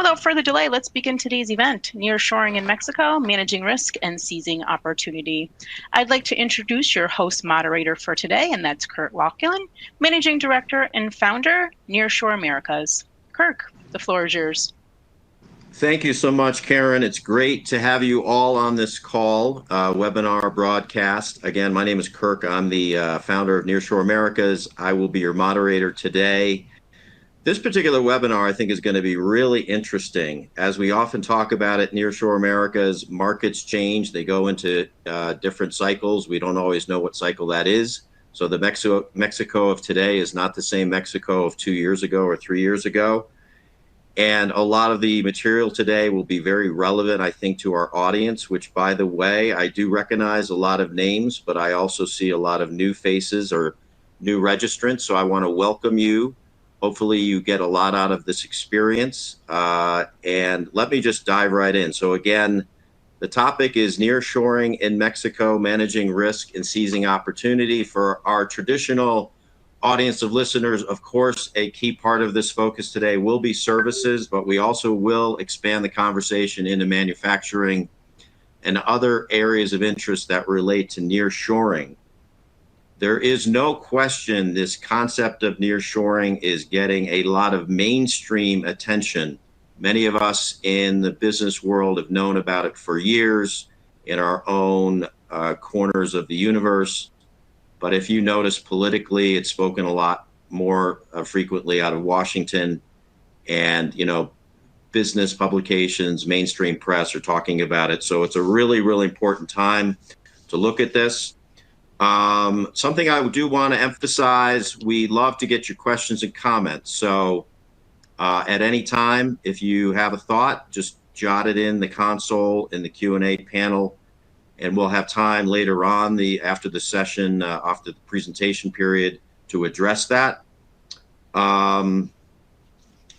without further delay, let's begin today's event, Nearshoring in Mexico, Managing Risk and Seizing Opportunity. I'd like to introduce your host moderator for today, and that's Kirk Locklin, Managing Director and Founder, Nearshore Americas. Kirk, the floor is yours. Thank you so much, Karen. It's great to have you all on this call, webinar broadcast. Again, my name is Kirk. I'm the founder of Nearshore Americas. I will be your moderator today. This particular webinar, I think, is going to be really interesting. As we often talk about at Nearshore Americas, markets change. They go into different cycles. We don't always know what cycle that is. So the Mexico of today is not the same Mexico of 2 years ago or 3 years ago. And a lot of the material today will be very relevant, I think, to our audience, which, by the way, I do recognize a lot of names, but I also see a lot of new faces or new registrants. So I want to welcome you. Hopefully you get a lot out of this experience. And let me just dive right in. So again, the topic is nearshoring in Mexico, managing risk and seizing opportunity. For our traditional audience of listeners, of course, a key part of this focus today will be services, but we also will expand the conversation into manufacturing and other areas of interest that relate to nearshoring. There is no question this concept of nearshoring is getting a lot of mainstream attention. Many of us in the business world have known about it for years in our own corners of the universe. But if you notice politically, it's spoken a lot more frequently out of Washington, and, you know, business publications, mainstream press are talking about it. So it's a really, really important time to look at this. Something I do want to emphasize, we love to get your questions and comments. So at any time, if you have a thought, just jot it in the console in the Q&A panel. And we'll have time later on after the session, after the presentation period, to address that.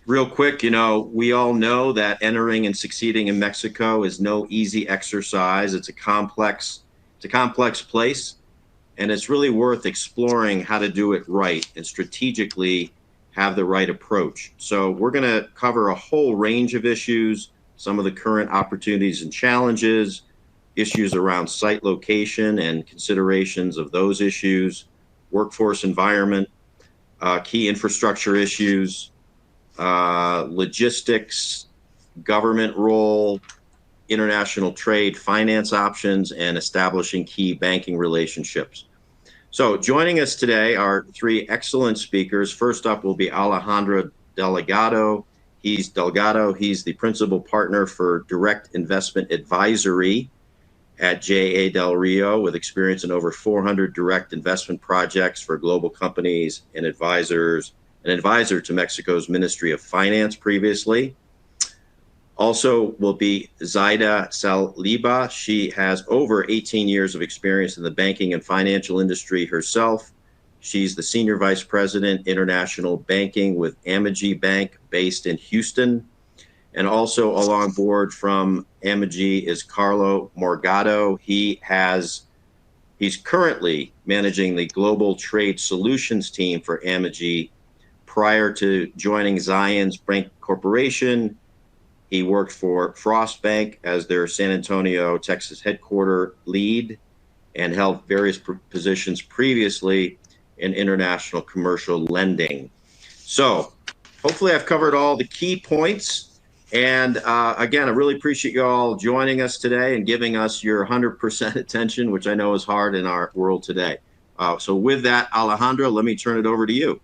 Real quick, you know, we all know that entering and succeeding in Mexico is no easy exercise. It's a complex place, and it's really worth exploring how to do it right and strategically have the right approach. So we're going to cover a whole range of issues, some of the current opportunities and challenges, issues around site location and considerations of those issues, workforce environment, key infrastructure issues, logistics, government role, international trade, finance options, and establishing key banking relationships. So joining us today are three excellent speakers. First up will be Alejandro Delgado. He's the principal partner for direct investment advisory at J.A. Del Rio, with experience in over 400 direct investment projects for global companies and an advisor to Mexico's Ministry of Finance previously. Also will be Zaida Saliba. She has over 18 years of experience in the banking and financial industry herself. She's the Senior Vice President, International Banking with Amagi Bank, based in Houston. And also along board from Amagi is Carlo Morgado. He's currently managing the Global Trade Solutions team for Amagi. Prior to joining Zions Bank Corporation, he worked for Frost Bank as their San Antonio, Texas headquarter lead, and held various positions previously in international commercial lending. So hopefully I've covered all the key points. And again, I really appreciate you all joining us today and giving us your 100% attention, which I know is hard in our world today. So with that, Alejandro, let me turn it over to you.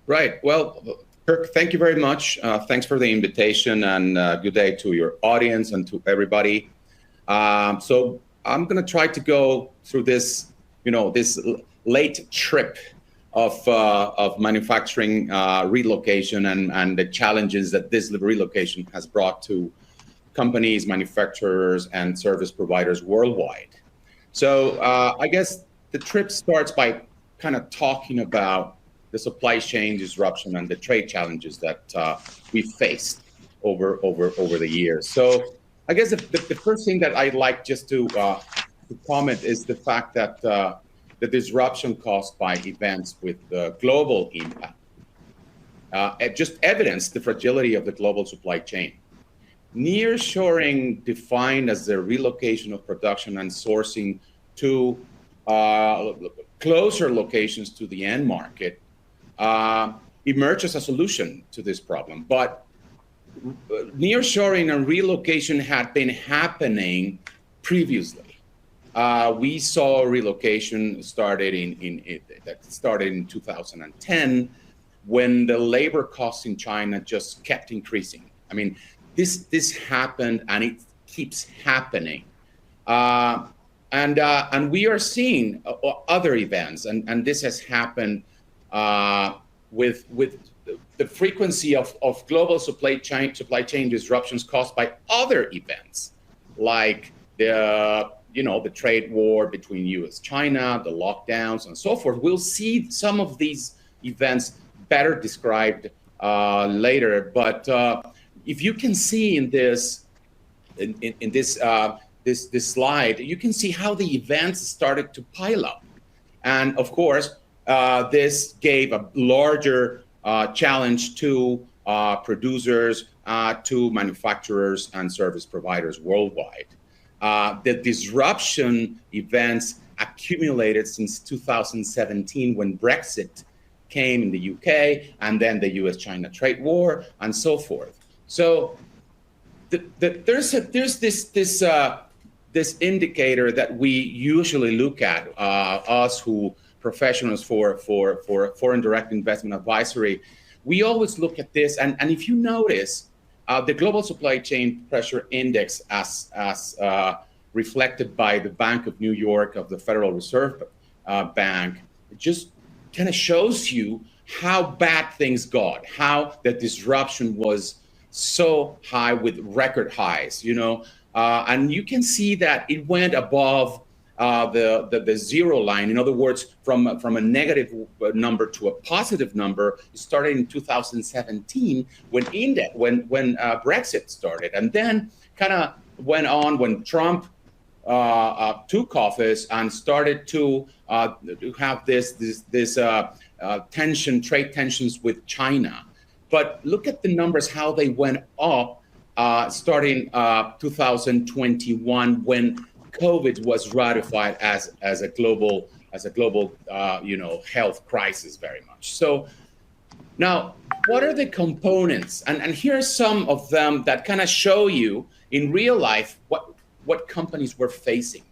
Right. Well, Kirk, thank you very much. Thanks for the invitation, and good day to your audience and to everybody. So I'm going to try to go through this, this late trip of manufacturing relocation and the challenges that this relocation has brought to companies, manufacturers, and service providers worldwide. So I guess the trip starts by kind of talking about the supply chain disruption and the trade challenges that we faced over the years. So I guess the first thing that I'd like just to comment is the fact that the disruption caused by events with global impact just evidence the fragility of the global supply chain. Nearshoring, defined as the relocation of production and sourcing to closer locations to the end market, emerged as a solution to this problem. But nearshoring and relocation had been happening previously. We saw relocation started in 2010, when the labor costs in China just kept increasing. I mean, this happened, and it keeps happening. And we are seeing other events, and this has happened with the frequency of global supply chain disruptions caused by other events, like the trade war between U.S. China, the lockdowns, and so forth. We'll see some of these events better described later. But if you can see in this slide, you can see how the events started to pile up, and of course, this gave a larger challenge to producers, to manufacturers and service providers worldwide. The disruption events accumulated since 2017, when Brexit came in the UK, and then the US-China trade war, and so forth. So there's this indicator that we usually look at, us who professionals for foreign direct investment advisory. We always look at this, and if you notice, the global supply chain pressure index, as reflected by the Bank of New York, of the Federal Reserve Bank, it just kind of shows you how bad things got, how the disruption was so high, with record highs, and you can see that it went above the zero line. In other words, from a negative number to a positive number, it started in 2017 when Brexit started, and then kind of went on when Trump took office and started to have this trade tensions with China. But look at the numbers, how they went up starting 2021, when COVID was ratified as a global health crisis, very much. So now, what are the components? And here are some of them that kind of show you in real life what companies were facing.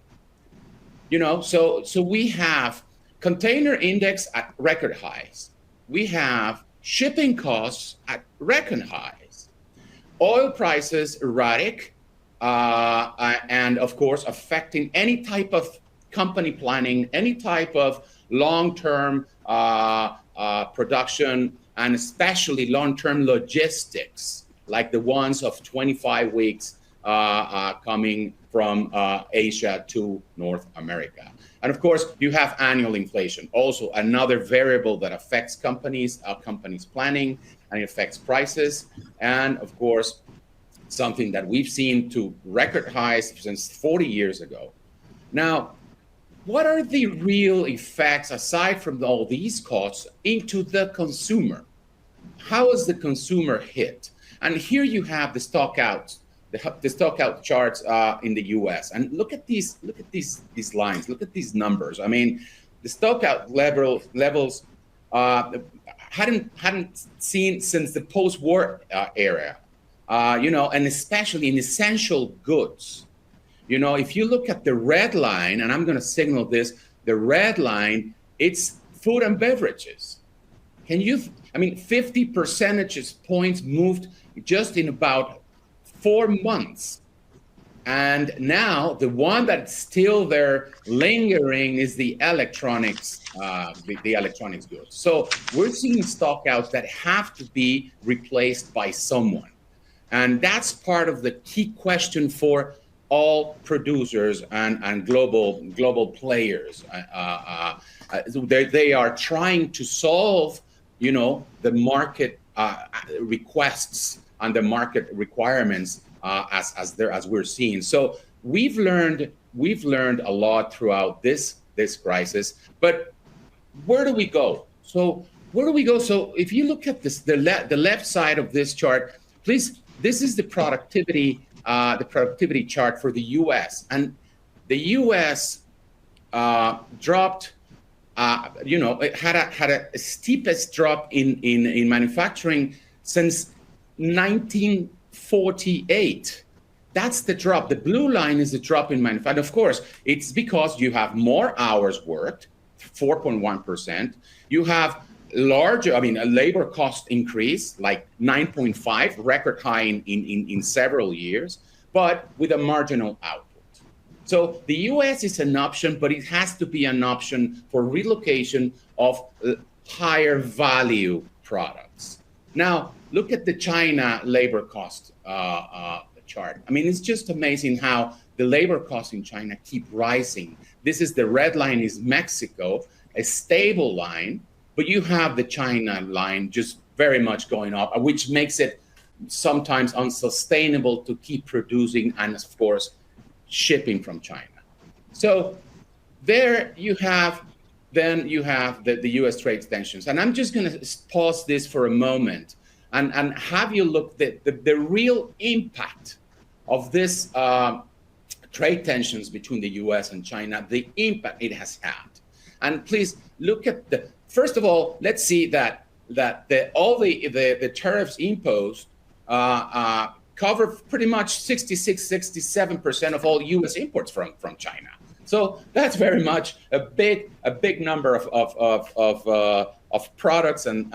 So we have container index at record highs. We have shipping costs at record highs. Oil prices erratic, and of course affecting any type of company planning, any type of long-term production, and especially long-term logistics, like the ones of 25 weeks coming from Asia to North America. And of course, you have annual inflation, also another variable that affects companies planning, and it affects prices. And of course, something that we've seen to record highs since 40 years ago. Now, what are the real effects, aside from all these costs, into the consumer? How is the consumer hit? And here you have the stock out charts in the U.S. And look at these lines. Look at these numbers. I mean, the stock out levels hadn't seen since the post-war era. And especially in essential goods. If you look at the red line, and I'm going to signal this, the red line, it's food and beverages. 50 percentage points moved just in about 4 months. And now the one that's still there lingering is the electronics, the electronics goods. So we're seeing stockouts that have to be replaced by someone. And that's part of the key question for all producers and global players. They are trying to solve, the market requests and the market requirements as we're seeing. So we've learned a lot throughout this crisis. But where do we go? So where do we go? So if you look at this, the left side of this chart, please, this is the productivity chart for the U.S. And the U.S. Dropped. It had a steepest drop in manufacturing since 1948. That's the drop. The blue line is the drop in manufacturing. Of course, it's because you have more hours worked, 4.1%. You have a labor cost increase, like 9.5, record high in several years, but with a marginal output. So the U.S. is an option, but it has to be an option for relocation of higher value products. Now, look at the China labor cost chart. I mean, it's just amazing how the labor costs in China keep rising. This is the red line is Mexico, a stable line, but you have the China line just very much going up, which makes it sometimes unsustainable to keep producing and, of course, shipping from China. So there you have, then you have the U.S. trade tensions. And I'm just going to pause this for a moment and have you look at the real impact of this trade tensions between the U.S. and China, the impact it has had. And please look at first of all, let's see that all the tariffs imposed cover pretty much 67% of all U.S. imports from China. So that's very much a big number of products and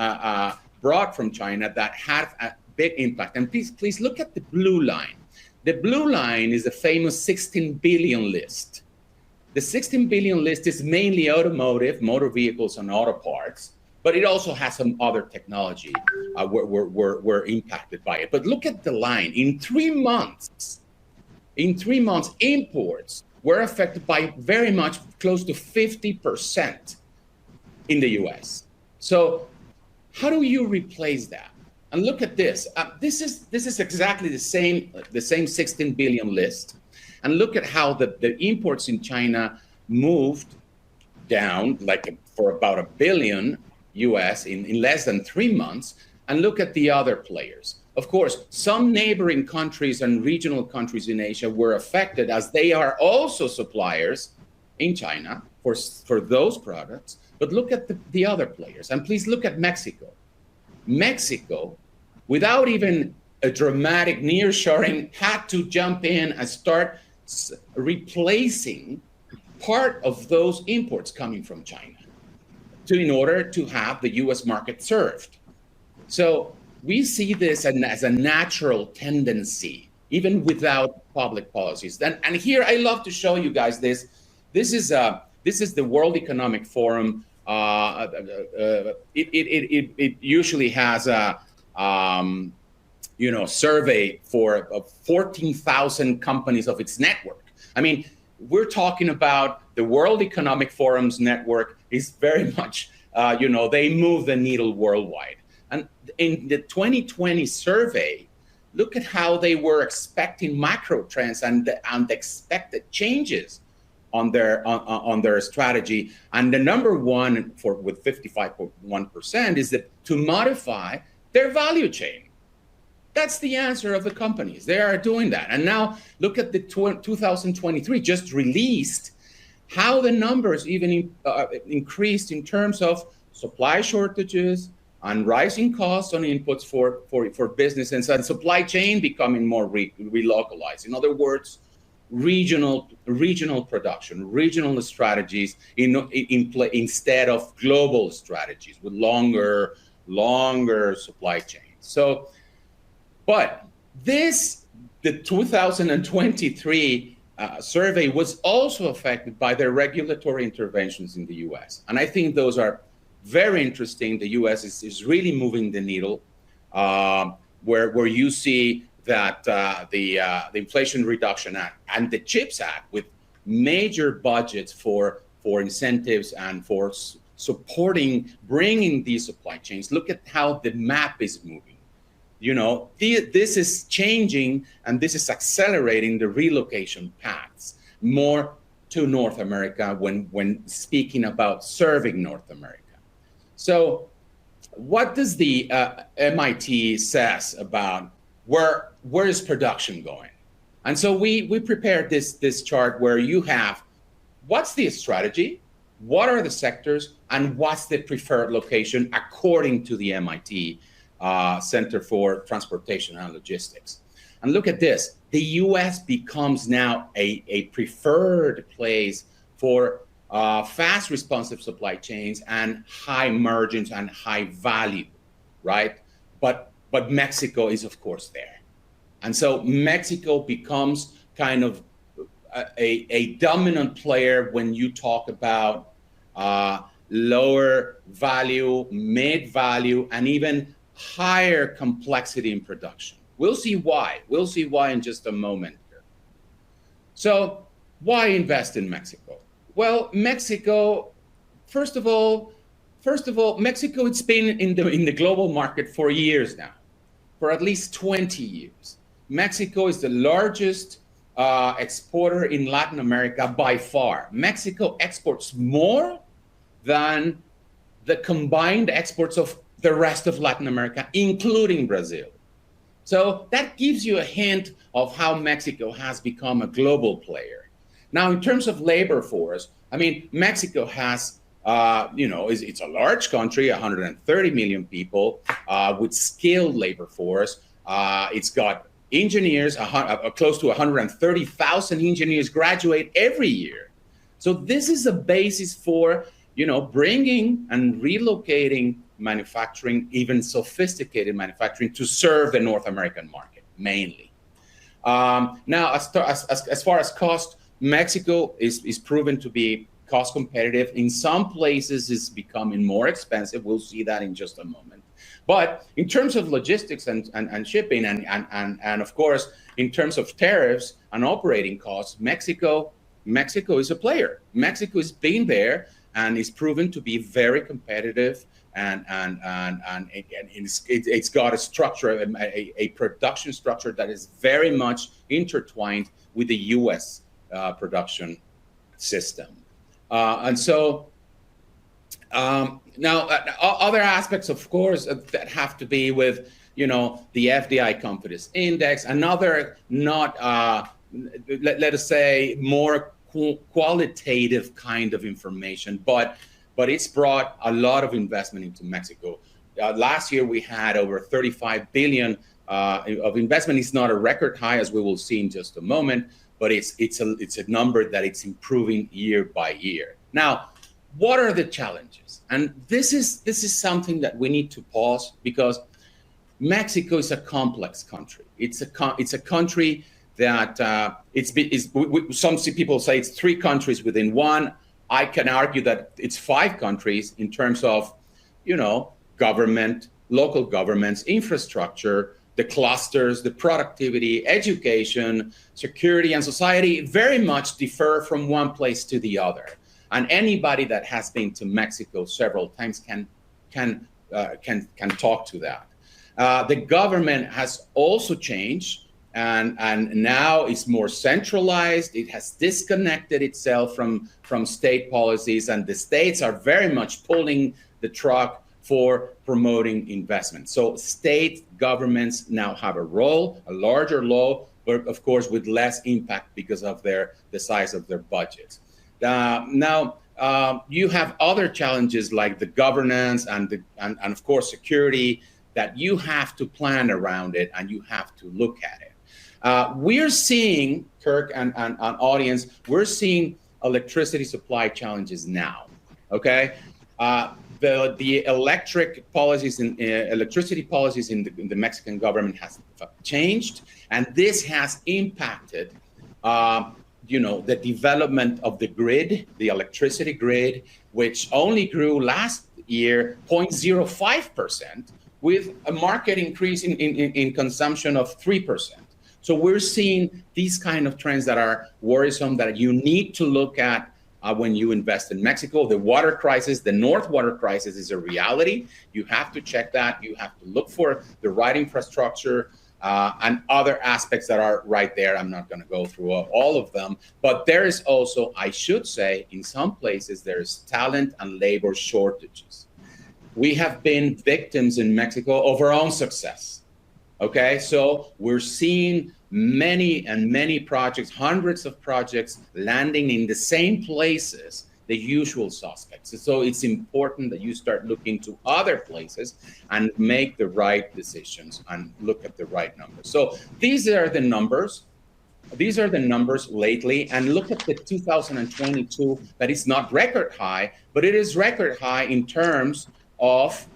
brought from China that have a big impact. And please look at the blue line. The blue line is the famous 16 billion list. The 16 billion list is mainly automotive, motor vehicles, and auto parts. But it also has some other technology were impacted by it. But look at the line. In 3 months, imports were affected by very much close to 50% in the US. So how do you replace that? And look at this. This is exactly the same 16 billion list. And look at how the imports in China moved down for about $1 billion US in less than 3 months, and look at the other players. Of course, some neighboring countries and regional countries in Asia were affected as they are also suppliers in China for those products. But look at the other players. And please look at Mexico. Mexico, without even a dramatic nearshoring, had to jump in and start replacing part of those imports coming from China in order to have the U.S. market served. So we see this as a natural tendency, even without public policies. And here I love to show you guys this. This is the World Economic Forum. It usually has a survey for 14,000 companies of its network. I mean, we're talking about the World Economic Forum's network is very much, they move the needle worldwide. And in the 2020 survey, look at how they were expecting macro trends and expected changes on their strategy. And the number one with 55.1% is that to modify their value chain. That's the answer of the companies. They are doing that. And now look at the 2023 just released, how the numbers even increased in terms of supply shortages and rising costs on inputs for business and supply chain becoming more relocalized. In other words, regional production, regional strategies instead of global strategies with longer supply chains. So, but the 2023 survey was also affected by the regulatory interventions in the U.S. And I think those are very interesting. The U.S. is really moving the needle, where you see that the Inflation Reduction Act and the CHIPS Act with major budgets for incentives and for supporting, bringing these supply chains. Look at how the map is moving. This is changing and this is accelerating the relocation paths more to North America when speaking about serving North America. So what does the MIT says about where is production going? And so we prepared this chart where you have what's the strategy, what are the sectors, and what's the preferred location according to the MIT Center for Transportation and Logistics. And look at this, the US becomes now a preferred place for fast responsive supply chains and high margins and high value, right? But Mexico is of course there. And so Mexico becomes kind of a dominant player when you talk about lower value, mid value, and even higher complexity in production. We'll see why. We'll see why in just a moment here. So why invest in Mexico? Well, Mexico, first of all, Mexico, it's been in the global market for years now, for at least 20 years. Mexico is the largest exporter in Latin America by far. Mexico exports more than the combined exports of the rest of Latin America, including Brazil. So that gives you a hint of how Mexico has become a global player. Now, in terms of labor force, I mean, Mexico has, it's a large country, 130 million people with skilled labor force. It's got engineers, close to 130,000 engineers graduate every year. So this is a basis for, bringing and relocating manufacturing, even sophisticated manufacturing, to serve the North American market mainly. Now, as far as cost, Mexico is proven to be cost competitive. In some places, it's becoming more expensive. We'll see that in just a moment. But in terms of logistics and shipping, and of course, in terms of tariffs and operating costs, Mexico is a player. Mexico has been there and is proven to be very competitive. And it's got a structure, a production structure that is very much intertwined with the U.S. Production system. And so now other aspects, of course, that have to be with, the FDI Confidence Index, another not, let us say, more qualitative kind of information, but it's brought a lot of investment into Mexico. Last year, we had over 35 billion of investment. It's not a record high, as we will see in just a moment, but it's a number that it's improving year by year. Now, what are the challenges? And this is something that we need to pause, because Mexico is a complex country. It's a country that some people say it's three countries within one. I can argue that it's five countries in terms of, government, local governments, infrastructure, the clusters, the productivity, education, security, and society very much differ from one place to the other. And anybody that has been to Mexico several times can talk to that. The government has also changed. And now it's more centralized. It has disconnected itself from state policies, and the states are very much pulling the truck for promoting investment. So state governments now have a role, a larger role, but of course with less impact because of the size of their budgets. Now you have other challenges like the governance and of course security that you have to plan around it and you have to look at it. We're seeing, Kirk and audience, we're seeing electricity supply challenges now, okay? The electric policies and electricity policies in the Mexican government has changed, and this has impacted, the development of the grid, the electricity grid, which only grew last year 0.05%, with a market increase in consumption of 3%. So we're seeing these kind of trends that are worrisome that you need to look at when you invest in Mexico. The water crisis, the North water crisis is a reality. You have to check that. You have to look for the right infrastructure and other aspects that are right there. I'm not going to go through all of them, but there is also, I should say, in some places, there is talent and labor shortages. we have been victims in Mexico of our own success. Okay, so we're seeing many projects, hundreds of projects landing in the same places, the usual suspects. So it's important that you start looking to other places and make the right decisions and look at the right numbers. So these are the numbers. These are the numbers lately, and look at the 2022, that is not record high, but it is record high in terms of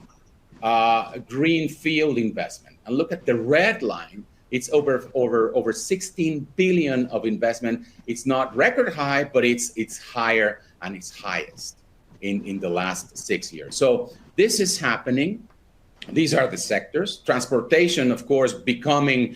greenfield investment. And look at the red line, it's over 16 billion of investment. It's not record high, but it's higher and it's highest in the last 6 years. So this is happening. These are the sectors. Transportation, of course, becoming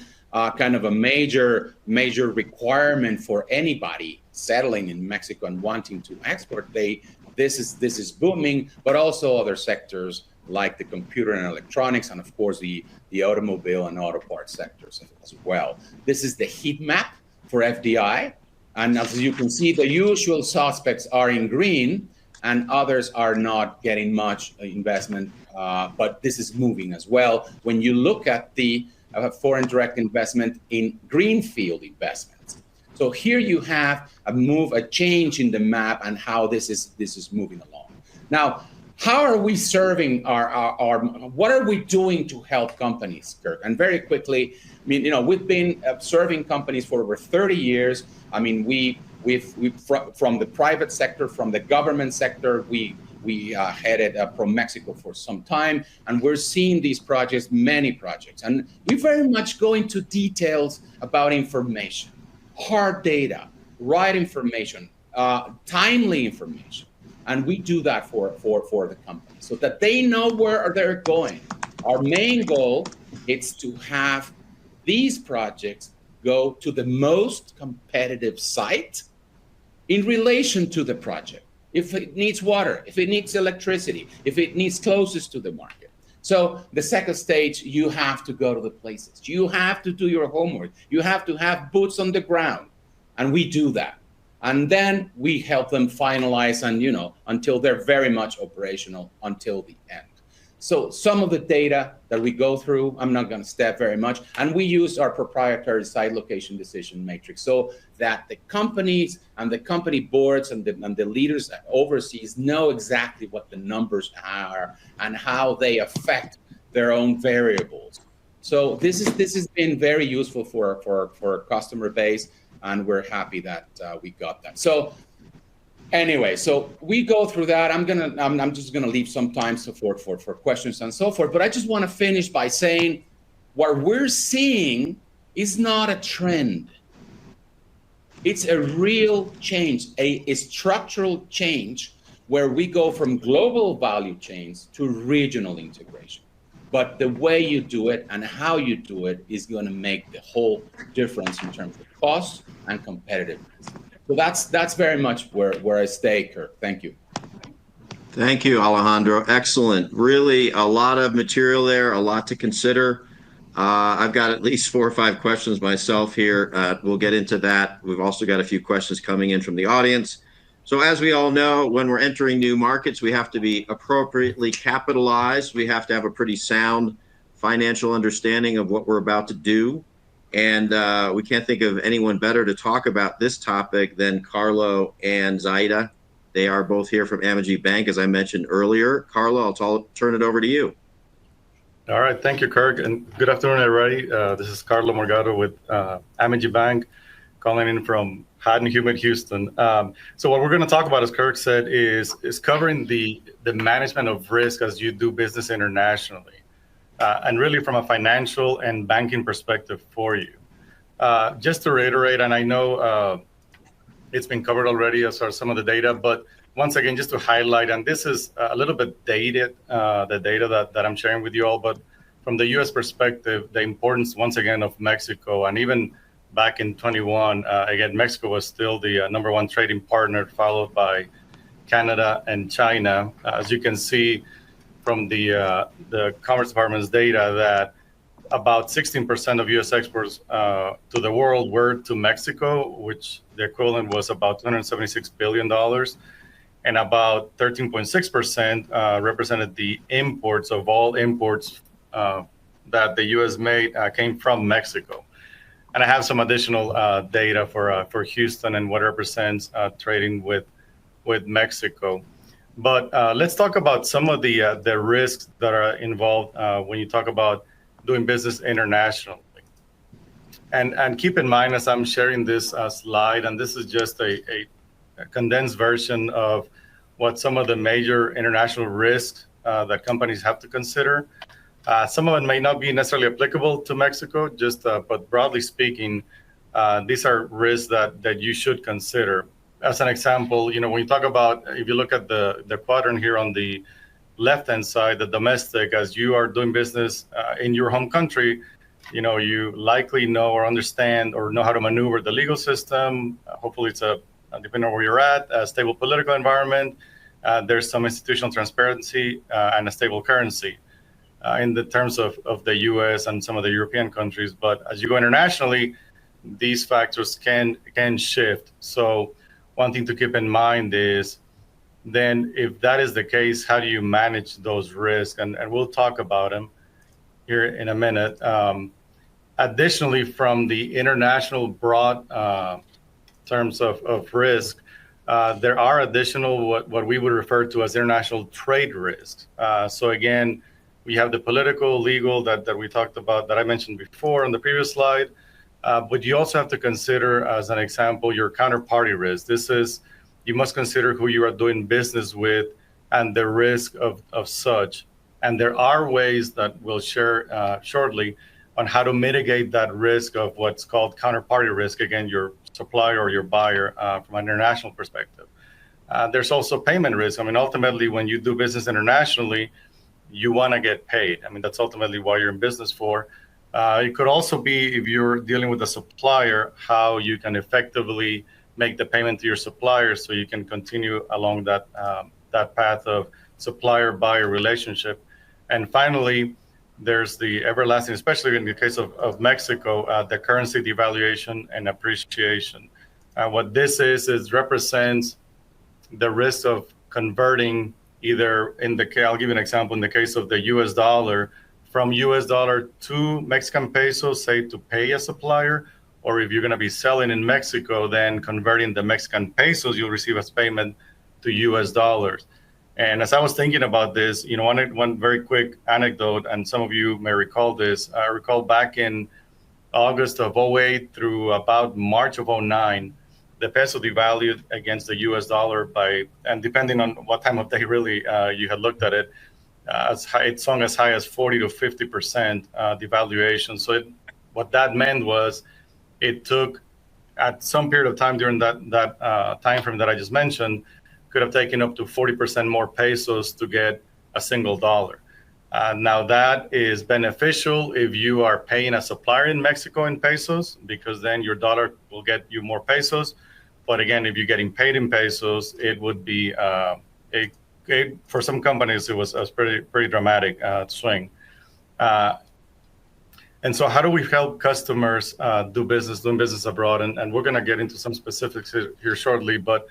kind of a major requirement for anybody settling in Mexico and wanting to export. This is booming, but also other sectors like the computer and electronics, and of course the automobile and auto parts sectors as well. This is the heat map for FDI, and as you can see, the usual suspects are in green, and others are not getting much investment, but this is moving as well. When you look at the foreign direct investment in greenfield investments. So here you have a change in the map and how this is moving along. Now, how are we serving what are we doing to help companies, Kirk? And very quickly, I mean, we've been serving companies for over 30 years. I mean, we've from the private sector, from the government sector, we headed from Mexico for some time, and we're seeing these projects, many projects. And we very much go into details about information, hard data, right information, timely information. And we do that for the company so that they know where they're going. Our main goal is to have these projects go to the most competitive site in relation to the project. If it needs water, if it needs electricity, if it needs closest to the market. So the second stage, you have to go to the places. You have to do your homework. You have to have boots on the ground. And we do that. And then we help them finalize and, until they're very much operational until the end. So some of the data that we go through, I'm not going to step very much, and we use our proprietary site location decision matrix so that the companies and the company boards and the leaders that overseas know exactly what the numbers are and how they affect their own variables. So this has been very useful for our customer base, and we're happy that we got that. So anyway, so we go through that. I'm just gonna leave some time for questions and so forth. But I just want to finish by saying what we're seeing is not a trend. It's a real change, a structural change where we go from global value chains to regional integration. But the way you do it and how you do it is going to make the whole difference in terms of cost and competitiveness. So that's very much where I stay, Kirk. Thank you. Thank you, Alejandro. Excellent. Really a lot of material there, a lot to consider. I've got at least 4 or 5 questions myself here. We'll get into that. We've also got a few questions coming in from the audience. So as we all know, when we're entering new markets, we have to be appropriately capitalized. We have to have a pretty sound financial understanding of what we're about to do. And we can't think of anyone better to talk about this topic than Carlo and Zaida. They are both here from Amegy Bank, as I mentioned earlier. Carlo, I'll turn it over to you. All right. Thank you, Kirk. And good afternoon, everybody. This is Carlo Morgado with Amegy Bank, calling in from hot and humid Houston. So what we're going to talk about, as Kirk said, is covering the management of risk as you do business internationally, and really from a financial and banking perspective for you. Just to reiterate, and I know it's been covered already as far as some of the data, but once again, just to highlight, and this is a little bit dated, the data that I'm sharing with you all, but from the U.S. perspective, the importance, once again, of Mexico, and even back in 21, again, Mexico was still the #1 trading partner, followed by Canada and China. As you can see from the Commerce Department's data, that about 16% of U.S. exports to the world were to Mexico, which the equivalent was about $276 billion. and about 13.6% represented the imports of all imports that the U.S. made came from Mexico. And I have some additional data for Houston and what represents trading with Mexico. But let's talk about some of the risks that are involved when you talk about doing business internationally. And keep in mind, as I'm sharing this slide, and this is just a condensed version of what some of the major international risks that companies have to consider. Some of it may not be necessarily applicable to Mexico, but broadly speaking, these are risks that you should consider. As an example, when you talk about, if you look at the quadrant here on the left-hand side, the domestic, as you are doing business in your home country, you likely know or understand or know how to maneuver the legal system. Hopefully it's depending on where you're at, a stable political environment. There's some institutional transparency and a stable currency in the terms of the US and some of the European countries. But as you go internationally, these factors can shift. So one thing to keep in mind is then if that is the case, how do you manage those risks? And we'll talk about them here in a minute. Additionally, from the international broad terms of risk, there are additional what we would refer to as international trade risks. So again, we have the political, legal that we talked about, that I mentioned before on the previous slide. But you also have to consider, as an example, your counterparty risk. This is, you must consider who you are doing business with and the risk of such. And there are ways that we'll share shortly on how to mitigate that risk of what's called counterparty risk, again, your supplier or your buyer from an international perspective. There's also payment risk. I mean, ultimately, when you do business internationally, you want to get paid. I mean, that's ultimately what you're in business for. It could also be, if you're dealing with a supplier, how you can effectively make the payment to your supplier so you can continue along that path of supplier-buyer relationship. And finally, there's the everlasting, especially in the case of Mexico, the currency devaluation and appreciation. What this is represents the risk of converting either I'll give you an example, in the case of the US dollar, from US dollar to Mexican pesos, say to pay a supplier, or if you're going to be selling in Mexico, then converting the Mexican pesos you'll receive as payment to US dollars. And as I was thinking about this, one very quick anecdote, and some of you may recall this. I recall back in August of 2008 through about March of 2009, the peso devalued against the US dollar and depending on what time of day really you had looked at it, it swung as high as 40 to 50% devaluation. So what that meant was it took, at some period of time during that time frame that I just mentioned, could have taken up to 40% more pesos to get a single dollar. Now that is beneficial if you are paying a supplier in Mexico in pesos, because then your dollar will get you more pesos. But again, if you're getting paid in pesos, it would be for some companies, it was a pretty dramatic swing. And so how do we help customers doing business abroad? And we're going to get into some specifics here shortly, but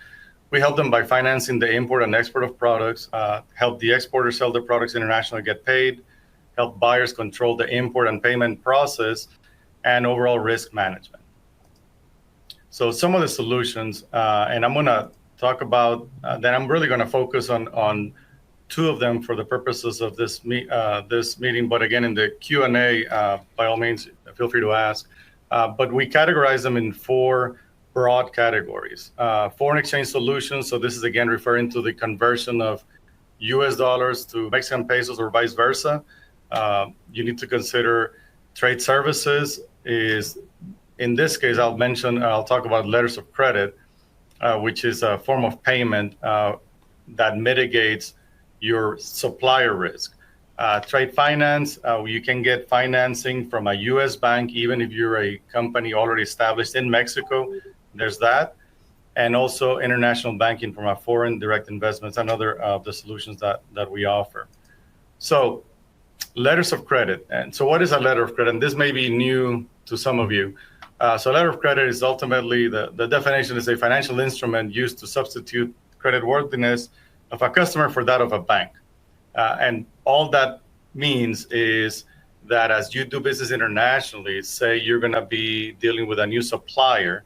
we help them by financing the import and export of products, help the exporters sell their products internationally, get paid, help buyers control the import and payment process, and overall risk management. So some of the solutions, and I'm going to talk about, then I'm really going to focus on two of them for the purposes of this meeting. But again, in the Q&A, by all means, feel free to ask. But we categorize them in four broad categories. Foreign exchange solutions. So this is again referring to the conversion of US dollars to Mexican pesos or vice versa. You need to consider trade services. In this case, I'll talk about letters of credit, which is a form of payment that mitigates your supplier risk. Trade finance, you can get financing from a US bank, even if you're a company already established in Mexico. There's that. And also international banking from a foreign direct investments, another of the solutions that we offer. So letters of credit. And so what is a letter of credit? And this may be new to some of you. So a letter of credit is ultimately, the definition is a financial instrument used to substitute creditworthiness of a customer for that of a bank. And all that means is that as you do business internationally, say you're going to be dealing with a new supplier,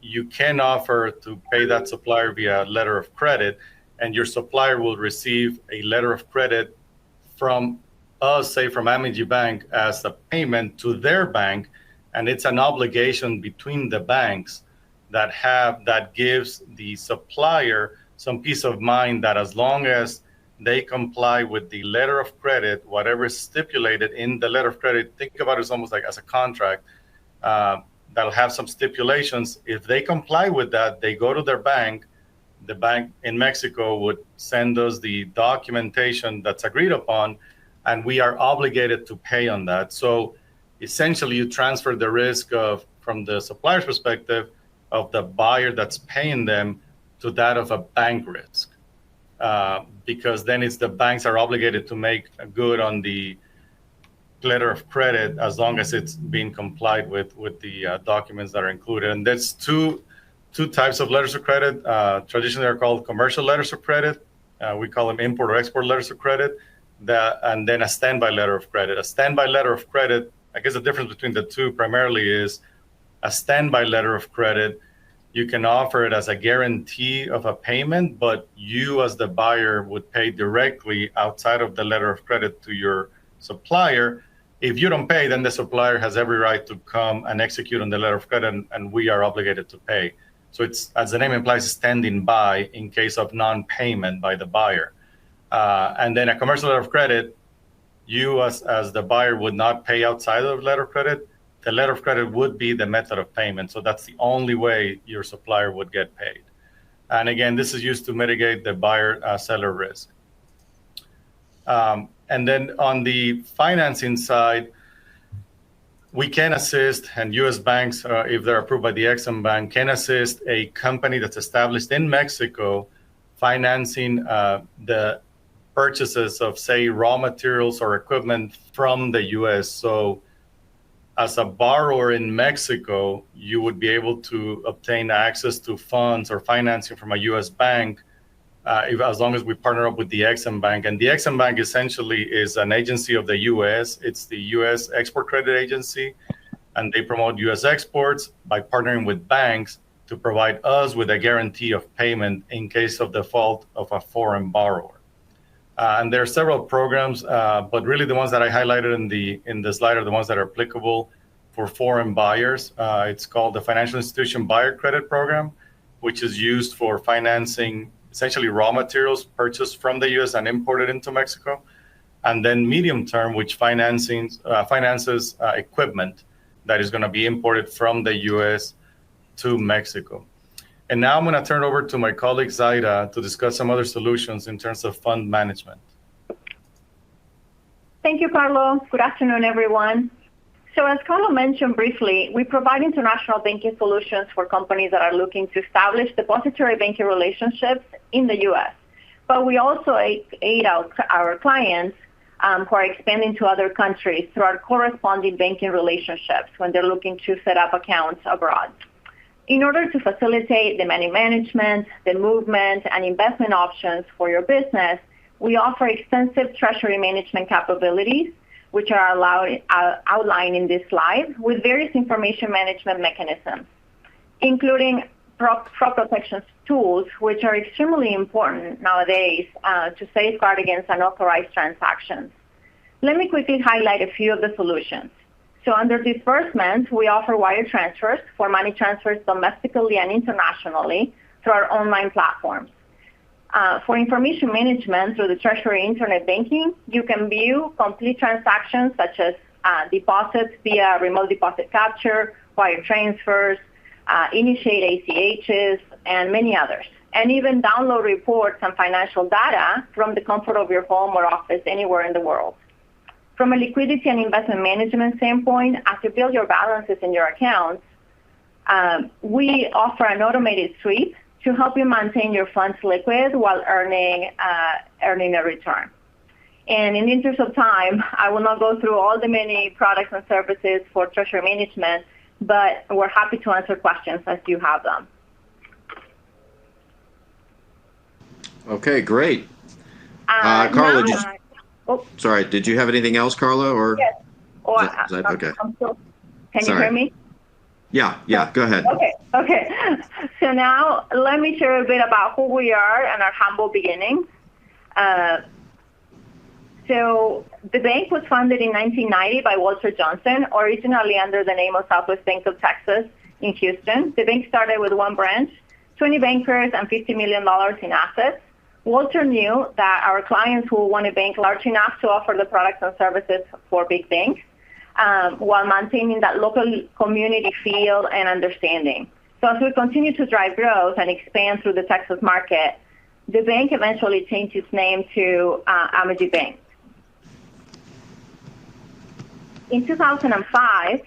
you can offer to pay that supplier via letter of credit, and your supplier will receive a letter of credit from us, say from Amity Bank, as a payment to their bank, and it's an obligation between the banks that gives the supplier some peace of mind that as long as they comply with the letter of credit, whatever is stipulated in the letter of credit, think about it as almost like as a contract, that'll have some stipulations. If they comply with that, they go to their bank. The bank in Mexico would send us the documentation that's agreed upon, and we are obligated to pay on that. So essentially, you transfer the risk from the supplier's perspective of the buyer that's paying them to that of a bank risk. Because then it's the banks are obligated to make good on the letter of credit as long as it's being complied with the documents that are included. And that's two types of letters of credit. Traditionally, they're called commercial letters of credit. We call them import or export letters of credit. And then a standby letter of credit. A standby letter of credit, I guess the difference between the two primarily is a standby letter of credit. You can offer it as a guarantee of a payment, but you as the buyer would pay directly outside of the letter of credit to your supplier. If you don't pay, then the supplier has every right to come and execute on the letter of credit, and we are obligated to pay. So it's, as the name implies, standing by in case of non-payment by the buyer. And then a commercial letter of credit, you as the buyer would not pay outside of the letter of credit. The letter of credit would be the method of payment. So that's the only way your supplier would get paid. And again, this is used to mitigate the buyer-seller risk. And then on the financing side, we can assist, and U.S. banks, if they're approved by the Exim Bank, can assist a company that's established in Mexico financing the purchases of, say, raw materials or equipment from the U.S. So as a borrower in Mexico, you would be able to obtain access to funds or financing from a U.S. bank as long as we partner up with the Exim Bank. And the Exim Bank essentially is an agency of the U.S. It's the U.S. Export Credit Agency, and they promote U.S. exports by partnering with banks to provide us with a guarantee of payment in case of default of a foreign borrower. And there are several programs, but really the ones that I highlighted in the slide are the ones that are applicable for foreign buyers. It's called the Financial Institution Buyer Credit Program, which is used for financing essentially raw materials purchased from the U.S. and imported into Mexico. And then medium term, which finances equipment that is going to be imported from the U.S. to Mexico. And now I'm going to turn over to my colleague Zaida to discuss some other solutions in terms of fund management. Thank you, Carlo. Good afternoon, everyone. So as Carlo mentioned briefly, we provide international banking solutions for companies that are looking to establish depository banking relationships in the U.S. But we also aid our clients who are expanding to other countries through our corresponding banking relationships when they're looking to set up accounts abroad. In order to facilitate the money management, the movement, and investment options for your business, we offer extensive treasury management capabilities, which are outlined in this slide, with various information management mechanisms, including fraud protection tools, which are extremely important nowadays to safeguard against unauthorized transactions. Let me quickly highlight a few of the solutions. So under disbursements, we offer wire transfers for money transfers domestically and internationally through our online platforms. For information management through the Treasury Internet Banking, you can view complete transactions such as deposits via remote deposit capture, wire transfers, initiate ACHs, and many others. And even download reports and financial data from the comfort of your home or office anywhere in the world. From a liquidity and investment management standpoint, as you build your balances in your accounts, we offer an automated sweep to help you maintain your funds liquid while earning a return. And in the interest of time, I will not go through all the many products and services for treasury management, but we're happy to answer questions as you have them. Okay, great. Carla, sorry, did you have anything else, Carla? Or yes. Or, okay. Can you hear me? Yeah, go ahead. Okay. So now let me share a bit about who we are and our humble beginnings. So the bank was founded in 1990 by Walter Johnson, originally under the name of Southwest Bank of Texas in Houston. The bank started with one branch, 20 bankers, and $50 million in assets. Walter knew that our clients will want a bank large enough to offer the products and services for big banks, while maintaining that local community feel and understanding. So as we continue to drive growth and expand through the Texas market, the bank eventually changed its name to Amegy Bank. In 2005,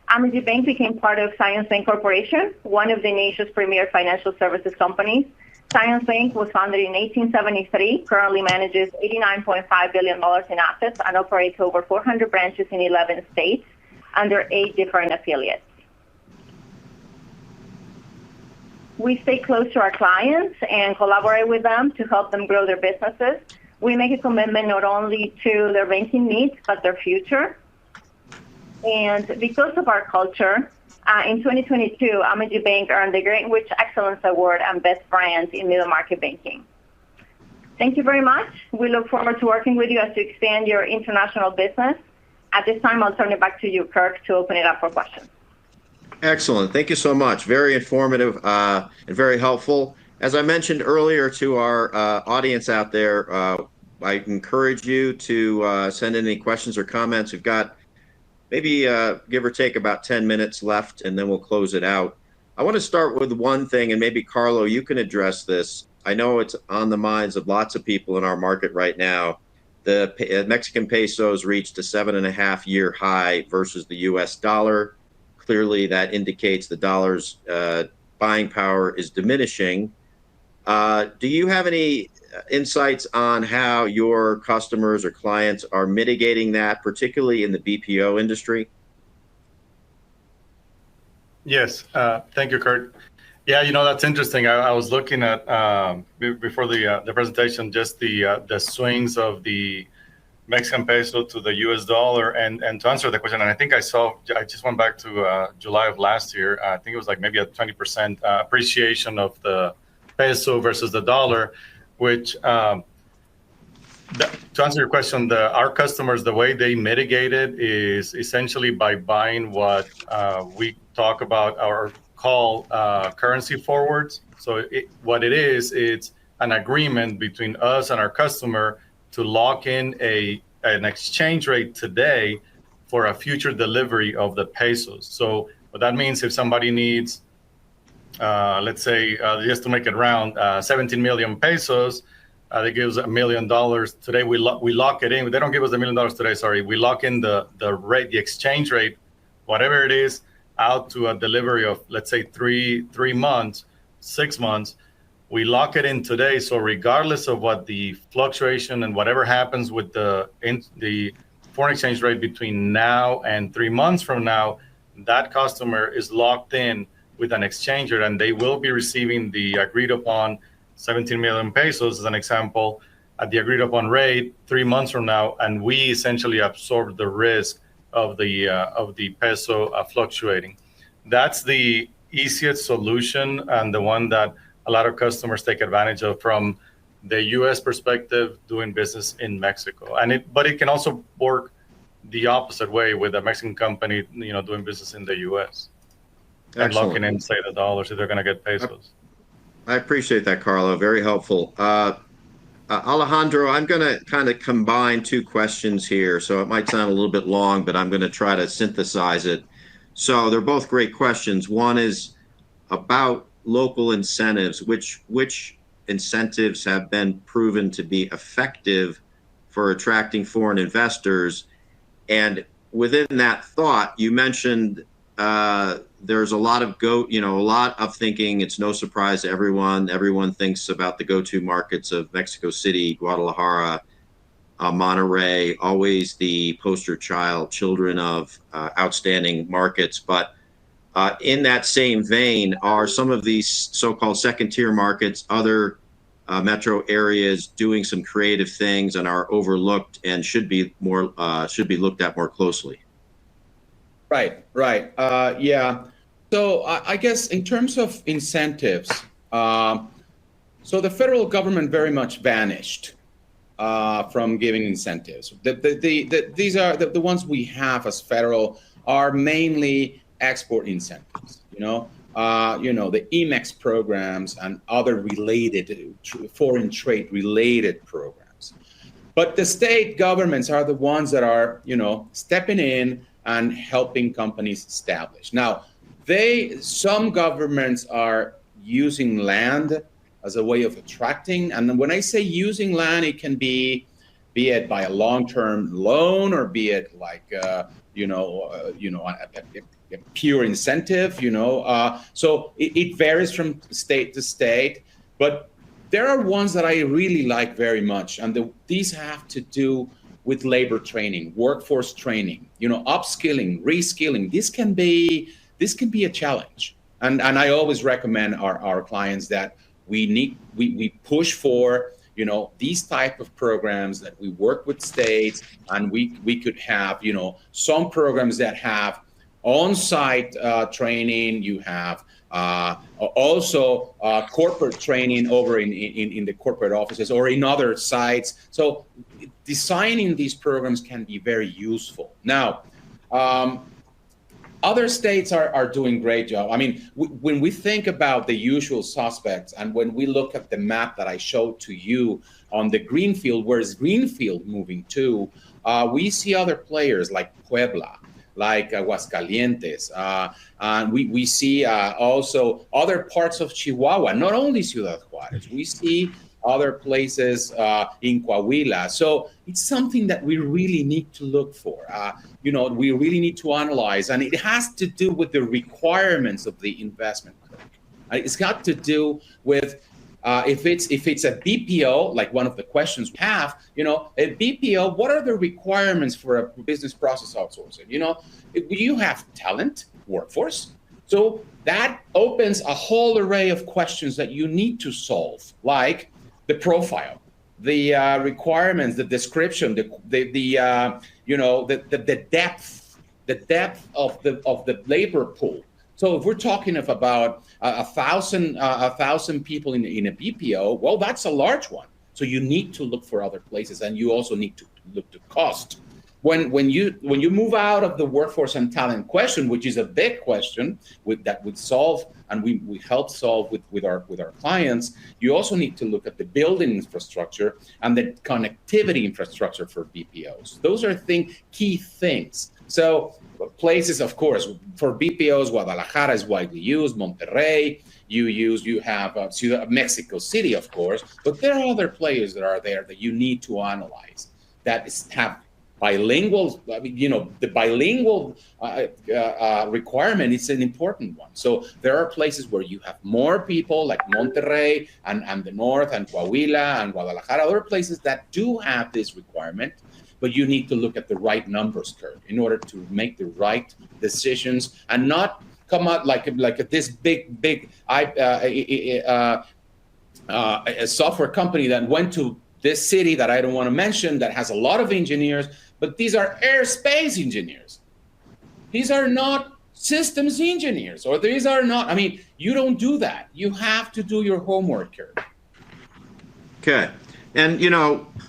Amegy Bank became part of Zions Bank Corporation, one of the nation's premier financial services companies. Zions Bank was founded in 1873, currently manages $89.5 billion in assets, and operates over 400 branches in 11 states under 8 different affiliates. We stay close to our clients and collaborate with them to help them grow their businesses. We make a commitment not only to their banking needs, but their future. And because of our culture, in 2022, Amegy Bank earned the Greenwich Excellence Award and Best Brand in Middle Market Banking. Thank you very much. We look forward to working with you as you expand your international business. At this time, I'll turn it back to you, Kirk, to open it up for questions. Excellent. Thank you so much. Very informative and very helpful. As I mentioned earlier to our audience out there, I encourage you to send in any questions or comments. We've got maybe give or take about 10 minutes left, and then we'll close it out. I want to start with one thing, and maybe Carlo, you can address this. I know it's on the minds of lots of people in our market right now. The Mexican pesos reached a 7.5-year high versus the US dollar. Clearly, that indicates the dollar's buying power is diminishing. Do you have any insights on how your customers or clients are mitigating that, particularly in the BPO industry? Yes, thank you, Kurt. Yeah, that's interesting. I was looking at before the presentation just the swings of the Mexican peso to the US dollar, and to answer the question, and I think I just went back to July of last year. I think it was like maybe a 20% appreciation of the peso versus the dollar, which to answer your question, our customers, the way they mitigate it is essentially by buying what we talk about or call currency forwards. So what it is, it's an agreement between us and our customer to lock in an exchange rate today for a future delivery of the pesos. So what that means, if somebody needs, let's say, just to make it round, 17 million pesos, that gives $1 million. Today we lock it in. They don't give us $1 million today, sorry. We lock in the rate, the exchange rate, whatever it is, out to a delivery of, let's say, 3 months, 6 months. We lock it in today, so regardless of what the fluctuation and whatever happens with the foreign exchange rate between now and 3 months from now, that customer is locked in with an exchange rate, and they will be receiving the agreed upon 17 million pesos, as an example, at the agreed upon rate 3 months from now, and we essentially absorb the risk of the peso fluctuating. That's the easiest solution and the one that a lot of customers take advantage of from the U.S. perspective, doing business in Mexico. But it can also work the opposite way with a Mexican company, doing business in the U.S. and locking in, say, the dollars if they're going to get pesos. I appreciate that, Carlo. Very helpful. Alejandro, I'm going to kind of combine two questions here, so it might sound a little bit long, but I'm going to try to synthesize it. So they're both great questions. One is about local incentives. Which incentives have been proven to be effective for attracting foreign investors? And within that thought, you mentioned there's a lot of thinking. It's no surprise to everyone. Everyone thinks about the go-to markets of Mexico City, Guadalajara, Monterrey, always the poster children of outstanding markets. But in that same vein, are some of these so-called second-tier markets other metro areas doing some creative things and are overlooked and should be looked at more closely? Right. Yeah. So I guess in terms of incentives, so the federal government very much vanished from giving incentives. These are the ones we have as federal are mainly export incentives. The EMEX programs and other related foreign trade related programs. But the state governments are the ones that are, stepping in and helping companies establish. Now, some governments are using land as a way of attracting. And when I say using land, it can be it by a long-term loan, or be it like, a pure incentive, so it varies from state to state, but there are ones that I really like very much. And these have to do with labor training, workforce training, upskilling, reskilling. This can be a challenge. And I always recommend our clients that we push for, these type of programs, that we work with states, and we could have, some programs that have on-site training. You have also corporate training over in the corporate offices or in other sites. So designing these programs can be very useful. Now, other states are doing great job. I mean, when we think about the usual suspects, and when we look at the map that I showed to you on the greenfield, where is greenfield moving to, we see other players like Puebla, like Aguascalientes, and we see also other parts of Chihuahua, not only Ciudad Juárez. We see other places in Coahuila. So it's something that we really need to look for. We really need to analyze, and it has to do with the requirements of the investment. It's got to do with if it's a BPO, like one of the questions we have, a BPO, what are the requirements for a business process outsourcing? You have talent, workforce. So that opens a whole array of questions that you need to solve, like the profile, the requirements, the description, the depth of the labor pool. So if we're talking of about 1,000 people in a BPO, well, that's a large one. So you need to look for other places, and you also need to look to cost. When you move out of the workforce and talent question, which is a big question that would solve, and we help solve with our clients, you also need to look at the building infrastructure and the connectivity infrastructure for BPOs. Those are key things. So places, of course, for BPOs, Guadalajara is widely used, Monterrey, you have Mexico City, of course, but there are other players that are there that you need to analyze that have bilingual. The bilingual requirement is an important one. So there are places where you have more people, like Monterrey and the north, and Coahuila and Guadalajara, other places that do have this requirement, but you need to look at the right numbers curve in order to make the right decisions and not come out like this big a software company that went to this city that I don't want to mention that has a lot of engineers, but these are airspace engineers. These are not systems engineers, or these are not, you don't do that. You have to do your homework here. Okay. And,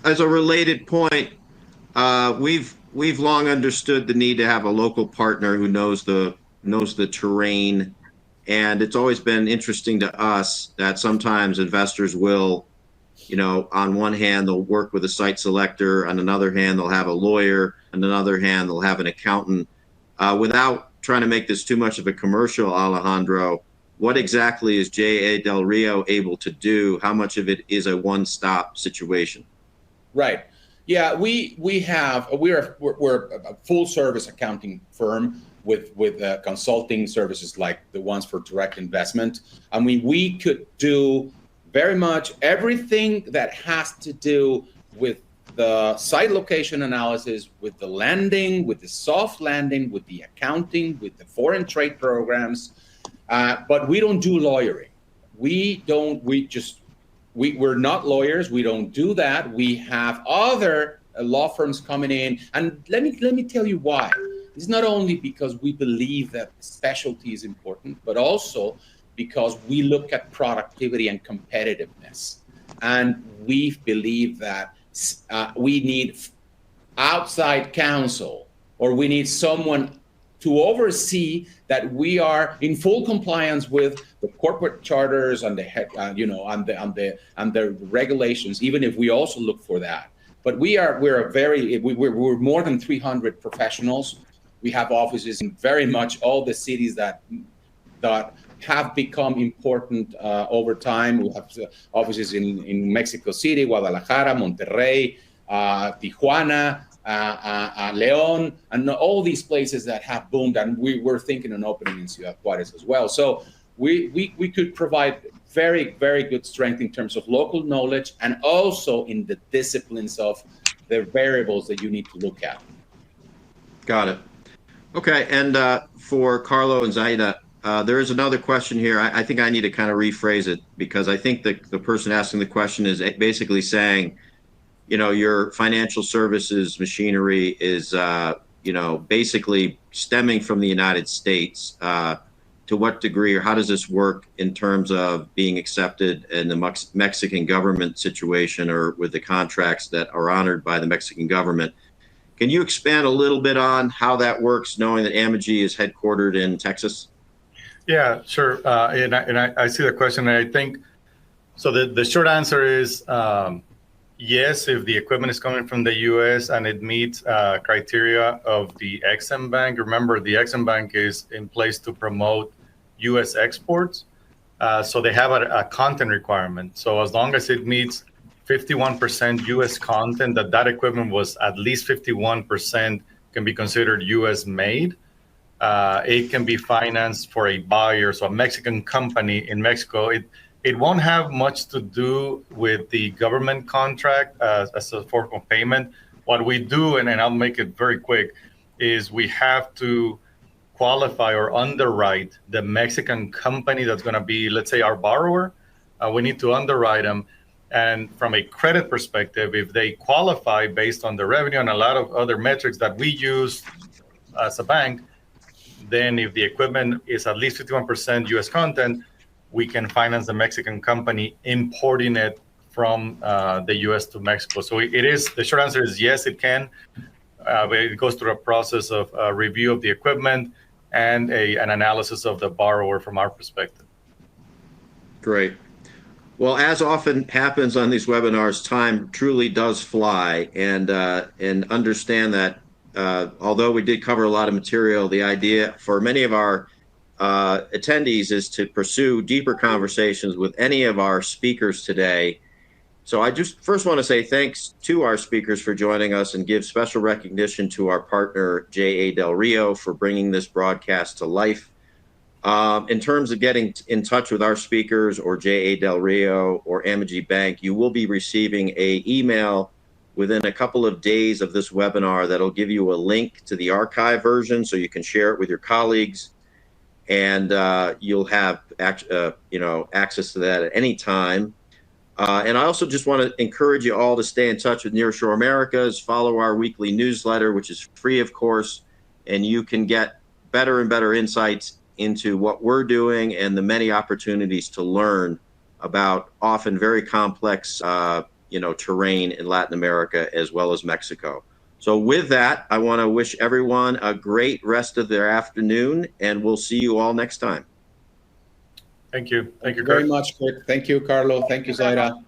as a related point, we've long understood the need to have a local partner who knows the terrain. And it's always been interesting to us that sometimes investors will, on one hand, they'll work with a site selector. On another hand, they'll have a lawyer. On another hand, they'll have an accountant. Without trying to make this too much of a commercial, Alejandro, what exactly is J.A. Del Rio able to do? How much of it is a one-stop situation? Right. Yeah, we're a full-service accounting firm with consulting services like the ones for direct investment. We could do very much everything that has to do with the site location analysis, with the landing, with the soft landing, with the accounting, with the foreign trade programs, but we don't do lawyering. We we're not lawyers. We don't do that. We have other law firms coming in, and let me tell you why. It's not only because we believe that specialty is important, but also because we look at productivity and competitiveness, and we believe that we need outside counsel, or we need someone to oversee that we are in full compliance with the corporate charters and the regulations, even if we also look for that. But we're more than 300 professionals. We have offices in very much all the cities that have become important over time. We have offices in Mexico City, Guadalajara, Monterrey, Tijuana, León, and all these places that have boomed, and we were thinking of opening in Ciudad Juárez as well. So we could provide very, very good strength in terms of local knowledge, and also in the disciplines of the variables that you need to look at. Got it. Okay, and for Carlo and Zaida, there is another question here. I think I need to kind of rephrase it, because I think the person asking the question is basically saying, your financial services machinery is, basically stemming from the United States. To what degree, or how does this work in terms of being accepted in the Mexican government situation, or with the contracts that are honored by the Mexican government? Can you expand a little bit on how that works, knowing that Amegy is headquartered in Texas? Yeah, sure. And I see the question, and I think, so the short answer is, yes, if the equipment is coming from the U.S. and it meets criteria of the Ex-Im Bank. Remember, the Ex-Im Bank is in place to promote U.S. exports. So they have a content requirement. So as long as it meets 51% U.S. content, that equipment was at least 51% can be considered U.S. made. It can be financed for a buyer, so a Mexican company in Mexico. It won't have much to do with the government contract as a form of payment. What we do, and I'll make it very quick, is we have to qualify or underwrite the Mexican company that's going to be, let's say, our borrower. We need to underwrite them. And from a credit perspective, if they qualify based on the revenue and a lot of other metrics that we use as a bank, then if the equipment is at least 51% U.S. content, we can finance the Mexican company importing it from the U.S. to Mexico. So the short answer is yes, it can. But it goes through a process of review of the equipment and an analysis of the borrower from our perspective. Great. Well, as often happens on these webinars, time truly does fly, and understand that although we did cover a lot of material, the idea for many of our attendees is to pursue deeper conversations with any of our speakers today. So I just first want to say thanks to our speakers for joining us, and give special recognition to our partner, J.A. Del Rio, for bringing this broadcast to life. In terms of getting in touch with our speakers, or J.A. Del Rio or Amegy Bank, you will be receiving an email within a couple of days of this webinar that'll give you a link to the archive version, so you can share it with your colleagues, and you'll have access to that at any time. And I also just want to encourage you all to stay in touch with Nearshore Americas, follow our weekly newsletter, which is free, of course, and you can get better and better insights into what we're doing and the many opportunities to learn about often very complex terrain in Latin America as well as Mexico. So with that, I want to wish everyone a great rest of their afternoon, and we'll see you all next time. Thank you. Thank you, very much, Kurt. Thank you, Carlo. Thank you, Zaida.